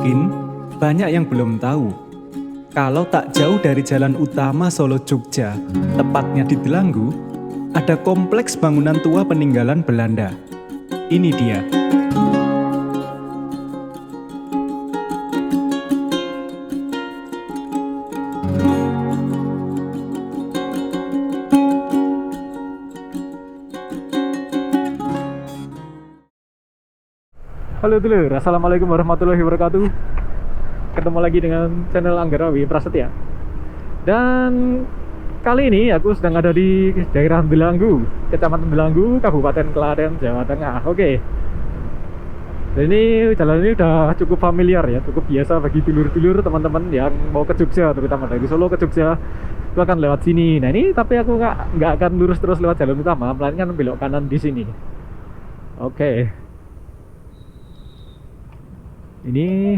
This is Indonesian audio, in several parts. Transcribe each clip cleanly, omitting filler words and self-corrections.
Mungkin banyak yang belum tahu, kalau tak jauh dari jalan utama Solo Jogja, tepatnya di Delanggu, ada kompleks bangunan tua peninggalan Belanda. Ini dia. Halo dulur, assalamualaikum warahmatullahi wabarakatuh. Ketemu lagi dengan channel Anggarawi Prasetya. Dan kali ini aku sedang ada di daerah Delanggu, Kecamatan Delanggu, Kabupaten Klaten, Jawa Tengah. Oke. Dan ini jalan ini udah cukup familiar ya, cukup biasa bagi dulur-dulur teman-teman yang mau ke Jogja, terutama dari Solo ke Jogja itu akan lewat sini. Nah ini tapi aku nggak akan lurus terus lewat jalan utama, melainkan belok kanan di sini. Oke. Ini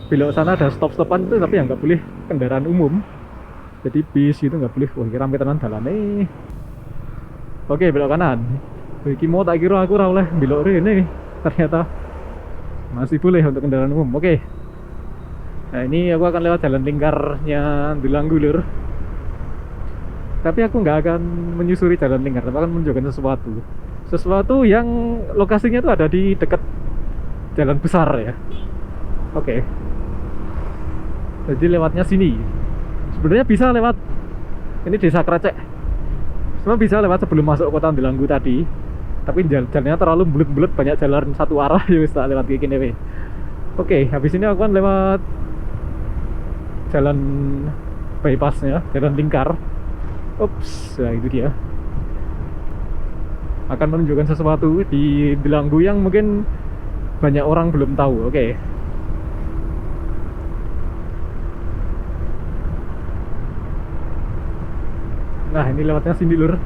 belok sana ada stop-stopan itu, tapi yang nggak boleh kendaraan umum, jadi bis itu nggak boleh. Wah, kira tenan jalan nih. Oke, belok kanan. Iki mau tak kira aku oleh belok ini, ternyata masih boleh untuk kendaraan umum. Oke. Nah ini aku akan lewat jalan lingkarnya Delanggu lur. Tapi aku nggak akan menyusuri jalan lingkar, tapi akan menunjukkan sesuatu yang lokasinya tuh ada di dekat jalan besar ya. Oke. Jadi lewatnya sini. Sebenarnya bisa lewat ini Desa Krecek. Sebenarnya bisa lewat sebelum masuk kota Delanggu tadi. Tapi jalannya terlalu bulet-bulet, banyak jalan satu arah ya wis tak lewat kayak gini. Oke, habis ini aku akan lewat jalan bypassnya, jalan lingkar. Ups, nah itu dia. Akan menunjukkan sesuatu di Delanggu yang mungkin banyak orang belum tahu. Oke. Nah ini lewatnya sini lur.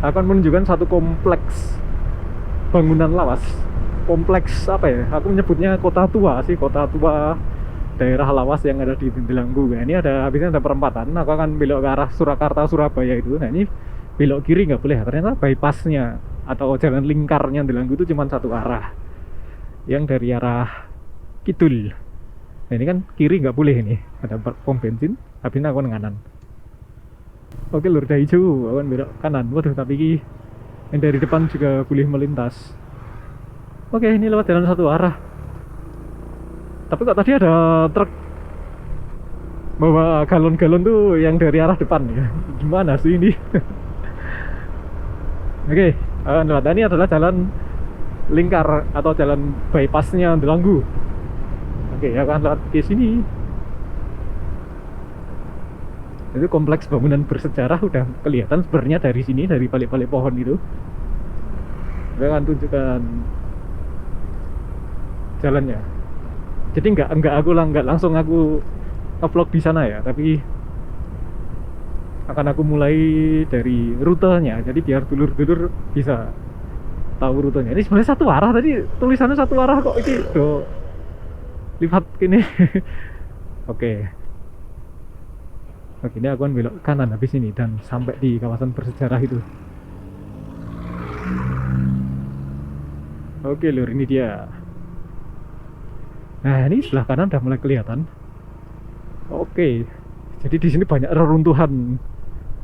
Akan menunjukkan satu kompleks bangunan lawas. Kompleks apa ya, aku menyebutnya kota tua sih, kota tua daerah lawas yang ada di Delanggu. Nah, ini habisnya ada perempatan. Aku akan belok ke arah Surakarta Surabaya itu. Nah ini belok kiri nggak boleh, ternyata bypassnya atau jalan lingkarnya Delanggu itu cuma satu arah, yang dari arah kidul. Nah ini kan kiri nggak boleh, ini ada pom bensin, habisnya aku kanan. Oke lur, udah hijau, aku belok kanan. Waduh, tapi yang dari depan juga boleh melintas. Oke, ini lewat jalan satu arah. Tapi kok tadi ada truk bawa galon-galon tuh yang dari arah depan ya. Gimana sih ini? Oke, lewat ini adalah jalan lingkar atau jalan bypassnya Delanggu. Oke, akan lewat ke sini. Itu kompleks bangunan bersejarah udah kelihatan sebenarnya dari sini, dari balik-balik pohon itu. Saya akan tunjukkan jalannya. Jadi nggak langsung aku nge-vlog di sana ya, tapi akan aku mulai dari rutenya. Jadi biar dulur-dulur bisa tahu rutenya. Ini sebenarnya satu arah, tadi tulisannya satu arah kok ini do lihat gini. Oke. Oke, ini aku akan belok kanan habis ini dan sampai di kawasan bersejarah itu. Oke lur, ini dia. Nah ini sebelah kanan udah mulai kelihatan. Oke, jadi di sini banyak reruntuhan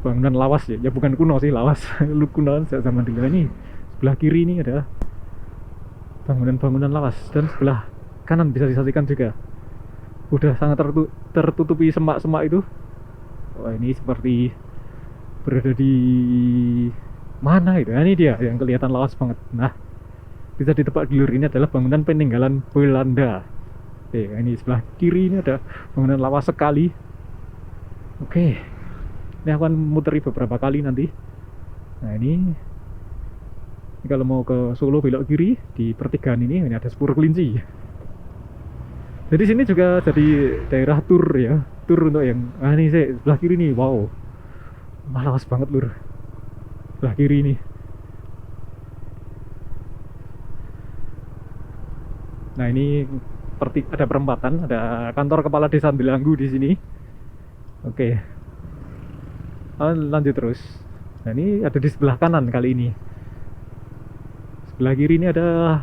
bangunan lawas ya. Ya bukan kuno sih, lawas. Lu kuno sejak zaman dulu. Ini sebelah kiri ini ada bangunan-bangunan lawas, dan sebelah kanan bisa disaksikan juga udah sangat tertutupi semak-semak itu. Wah ini seperti berada di mana itu? Nah, ini dia yang kelihatan lawas banget. Nah bisa ditebak dulur, ini adalah bangunan peninggalan Belanda. Oke, ini sebelah kiri ini ada bangunan lawas sekali. Oke, ini aku akan muteri beberapa kali nanti. Nah ini kalau mau ke Solo belok kiri di pertigaan ini ada Sepur Kelinci. Jadi sini juga jadi daerah tur ya, tur untuk yang ini saya sebelah kiri nih. Wow, lawas banget lur, sebelah kiri ini. Nah ini ada perempatan, ada kantor kepala desa Delanggu di sini. Oke, lanjut terus. Nah ini ada di sebelah kanan kali ini. Sebelah kiri ini ada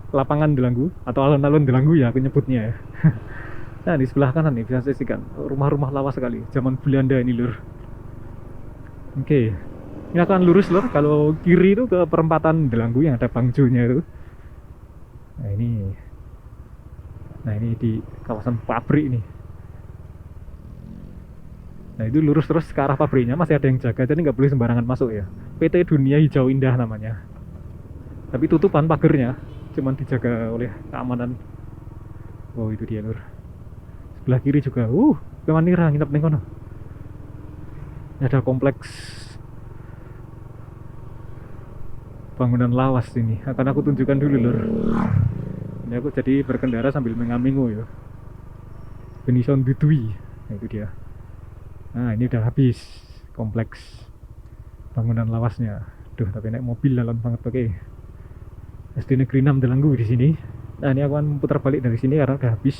lapangan Delanggu atau alun-alun Delanggu ya aku nyebutnya ya. Nah di sebelah kanan nih bisa saksikan rumah-rumah lawas sekali zaman Belanda ini lur. Oke, ini akan lurus lur. Kalau kiri itu ke perempatan Delanggu yang ada bangjonya itu. Nah ini, di kawasan pabrik ini. Nah itu lurus terus ke arah pabriknya, masih ada yang jaga, jadi nggak boleh sembarangan masuk ya. PT Dunia Hijau Indah namanya. Tapi tutupan pagernya, cuman dijaga oleh keamanan. Oh itu dia lur. Sebelah kiri juga, kemanira nginep ning kono. Ini ada kompleks bangunan lawas ini. Akan aku tunjukkan dulu lur. Ini aku jadi berkendara sambil mengamingu ya. Benison Dudui. Nah itu dia. Nah ini udah habis kompleks bangunan lawasnya. Duh tapi naik mobil dalam banget. Oke. SD Negeri 6 Delanggu di sini. Nah ini aku akan putar balik dari sini karena udah habis.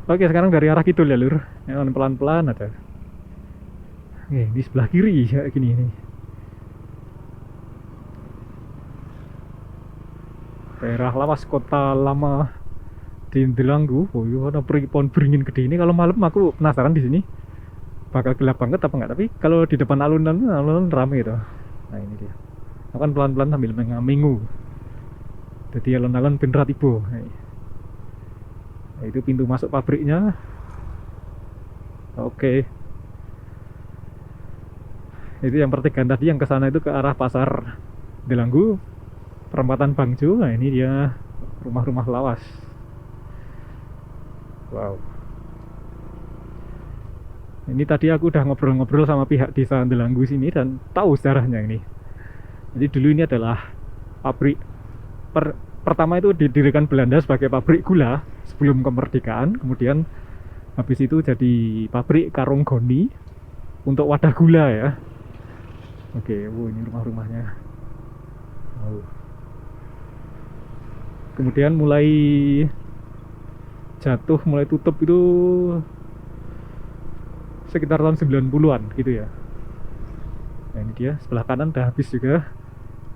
Oke sekarang dari arah kidul ya lur. Ini pelan-pelan ada. Oke di sebelah kiri kayak gini nih. Daerah lawas kota lama di Delanggu. Oh iya ada pohon beringin gede ini. Kalau malam aku penasaran di sini bakal gelap banget apa enggak, tapi kalau di depan alun-alun rame itu. Nah ini dia. Aku kan pelan-pelan sambil mengamingu. Jadi alun-alun beneran tiba. Nah, itu pintu masuk pabriknya. Oke. Itu yang pertigaan tadi yang kesana itu ke arah pasar Delanggu, perempatan Bangjo. Nah ini dia rumah-rumah lawas. Wow. Ini tadi aku udah ngobrol-ngobrol sama pihak desa Delanggu sini dan tahu sejarahnya ini. Jadi dulu ini adalah pabrik pertama itu didirikan Belanda sebagai pabrik gula sebelum kemerdekaan. Kemudian habis itu jadi pabrik karung goni untuk wadah gula ya. Oke, ini rumah-rumahnya. Kemudian mulai jatuh, mulai tutup itu sekitar tahun 90-an gitu ya. Nah ini dia, sebelah kanan udah habis juga.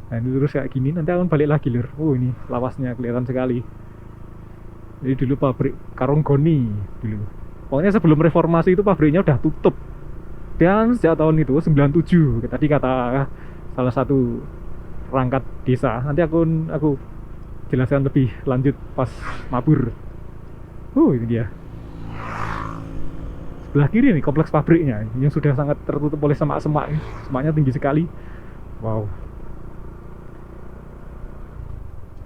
Nah ini lurus kayak gini, nanti akan balik lagi lur. Ini lawasnya kelihatan sekali. Jadi dulu pabrik karung goni dulu. Pokoknya sebelum reformasi itu pabriknya udah tutup. Dan sejak tahun itu 97, tadi kata salah satu perangkat desa. Nanti aku jelaskan lebih lanjut pas mabur. Ini dia. Sebelah kiri nih kompleks pabriknya yang sudah sangat tertutup oleh semak-semak. Semaknya tinggi sekali. Wow.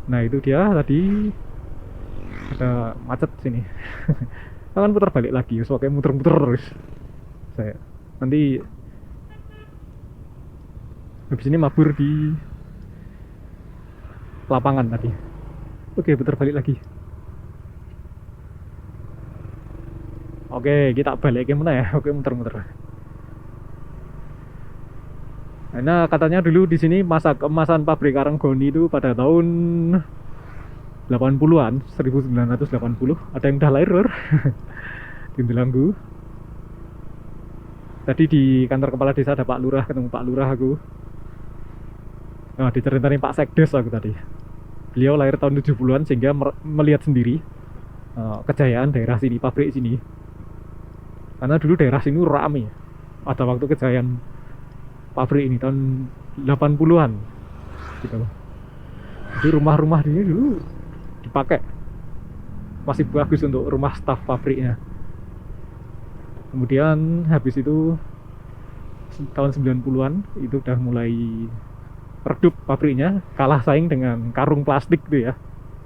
Nah itu dia tadi ada macet sini. Akan putar balik lagi, so kayak muter-muter terus. Saya nanti habis ini mabur di lapangan tadi. Oke, putar balik lagi. Oke, kita balik ke mana ya? Oke, muter-muter. Nah, katanya dulu di sini masa keemasan pabrik karung goni itu pada tahun 80-an, 1980. Ada yang udah lahir, lur. Di Delanggu. Tadi di kantor kepala desa ada Pak Lurah, ketemu Pak Lurah aku. Nah, diceritain Pak Sekdes aku tadi. Beliau lahir tahun 70-an sehingga melihat sendiri kejayaan daerah sini, pabrik sini. Karena dulu daerah sini rame. Ada waktu kejayaan pabrik ini tahun 80-an gitu. Jadi rumah-rumah ini dulu dipakai, masih bagus untuk rumah staf pabriknya. Kemudian habis itu tahun 90-an itu udah mulai redup pabriknya, kalah saing dengan karung plastik tuh ya.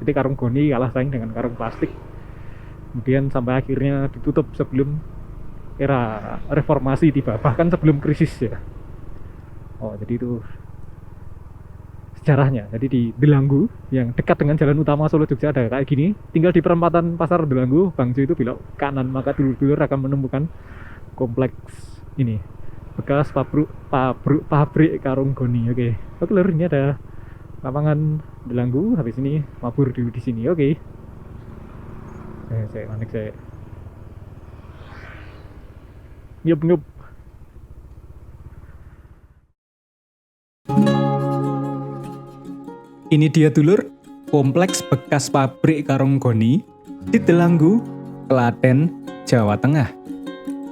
Jadi karung goni kalah saing dengan karung plastik. Kemudian sampai akhirnya ditutup sebelum era reformasi tiba, bahkan sebelum krisis ya. Jadi itu sejarahnya. Jadi di Delanggu yang dekat dengan jalan utama Solo Jogja ada kayak gini. Tinggal di perempatan pasar Delanggu, Bangjo itu belok kanan, maka dulur-dulur akan menemukan kompleks ini, bekas pabrik karung goni. Oke, lur, ini ada lapangan Delanggu. Habis ini mabur di sini. Oke. Saya naik saya. Nyup. Ini dia dulur, kompleks bekas pabrik karung goni di Delanggu, Klaten, Jawa Tengah.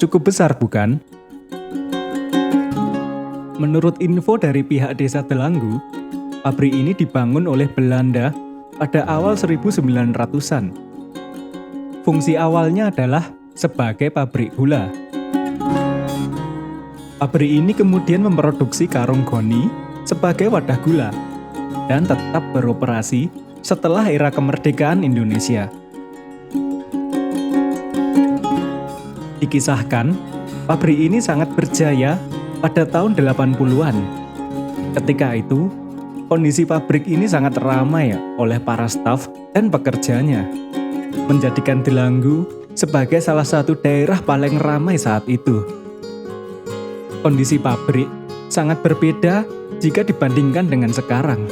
Cukup besar bukan? Menurut info dari pihak desa Delanggu, pabrik ini dibangun oleh Belanda pada awal 1900-an. Fungsi awalnya adalah sebagai pabrik gula. Pabrik ini kemudian memproduksi karung goni sebagai wadah gula dan tetap beroperasi setelah era kemerdekaan Indonesia. Dikisahkan, pabrik ini sangat berjaya pada tahun 80-an. Ketika itu, kondisi pabrik ini sangat ramai oleh para staf dan pekerjanya, menjadikan Delanggu sebagai salah satu daerah paling ramai saat itu. Kondisi pabrik sangat berbeda jika dibandingkan dengan sekarang.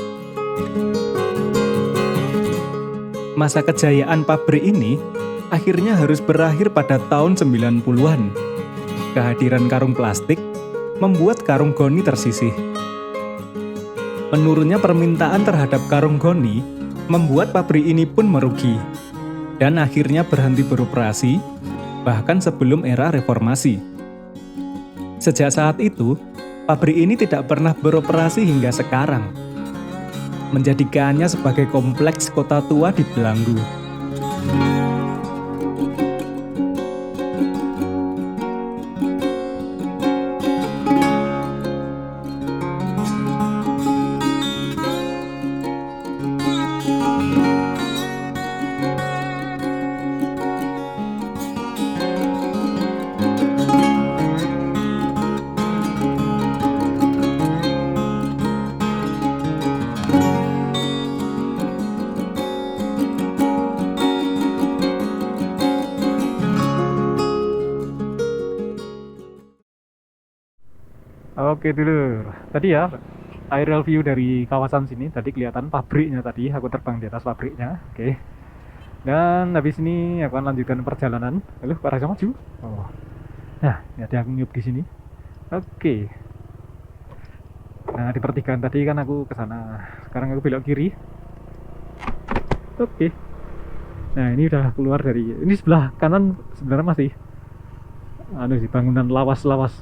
Masa kejayaan pabrik ini akhirnya harus berakhir pada tahun 90-an. Kehadiran karung plastik membuat karung goni tersisih. Menurunnya permintaan terhadap karung goni membuat pabrik ini pun merugi dan akhirnya berhenti beroperasi bahkan sebelum era reformasi. Sejak saat itu, pabrik ini tidak pernah beroperasi hingga sekarang, menjadikannya sebagai kompleks kota tua di Delanggu. Oke dulu, tadi ya aerial view dari kawasan sini, tadi kelihatan pabriknya tadi, aku terbang di atas pabriknya, oke. Dan habis ini aku akan lanjutkan perjalanan. Halo, Pak Raja maju. Oh. Nah, ini ada aku nyup di sini. Oke. Nah, di pertigaan tadi kan aku ke sana. Sekarang aku belok kiri. Oke. Nah, ini udah keluar dari ini sebelah kanan sebenarnya masih sih bangunan lawas-lawas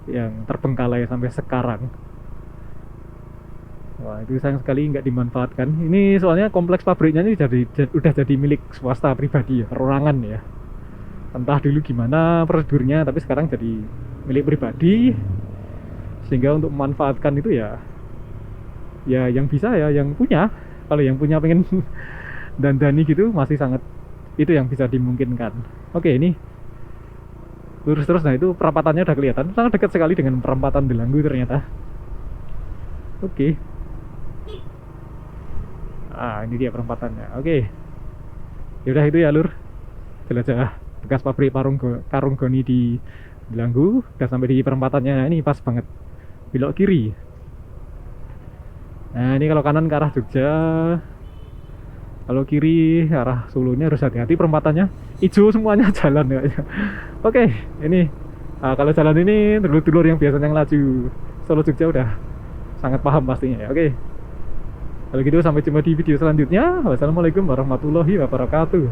yang terbengkalai sampai sekarang. Wah, itu sayang sekali nggak dimanfaatkan. Ini soalnya kompleks pabriknya ini udah jadi milik swasta pribadi ya, perorangan ya. Entah dulu gimana prosedurnya, tapi sekarang jadi milik pribadi. Sehingga untuk memanfaatkan itu ya yang bisa ya yang punya. Kalau yang punya pengen dandani gitu masih sangat itu yang bisa dimungkinkan. Oke, ini lurus terus. Nah, itu perampatannya udah kelihatan sangat dekat sekali dengan perempatan Delanggu ternyata. Oke. Ini dia perempatannya. Oke. Yaudah itu ya lur, jelajah bekas pabrik karung goni di Delanggu. Udah sampai di perempatannya. Nah, ini pas banget belok kiri. Nah, ini kalau kanan ke arah Jogja, kalau kiri arah Solonya harus hati-hati perempatannya. Hijau semuanya jalan ya. Oke, ini kalau jalan ini dulur-dulur yang biasanya ngelaju Solo Jogja udah sangat paham pastinya ya. Oke. Kalau gitu sampai jumpa di video selanjutnya. Wassalamualaikum warahmatullahi wabarakatuh.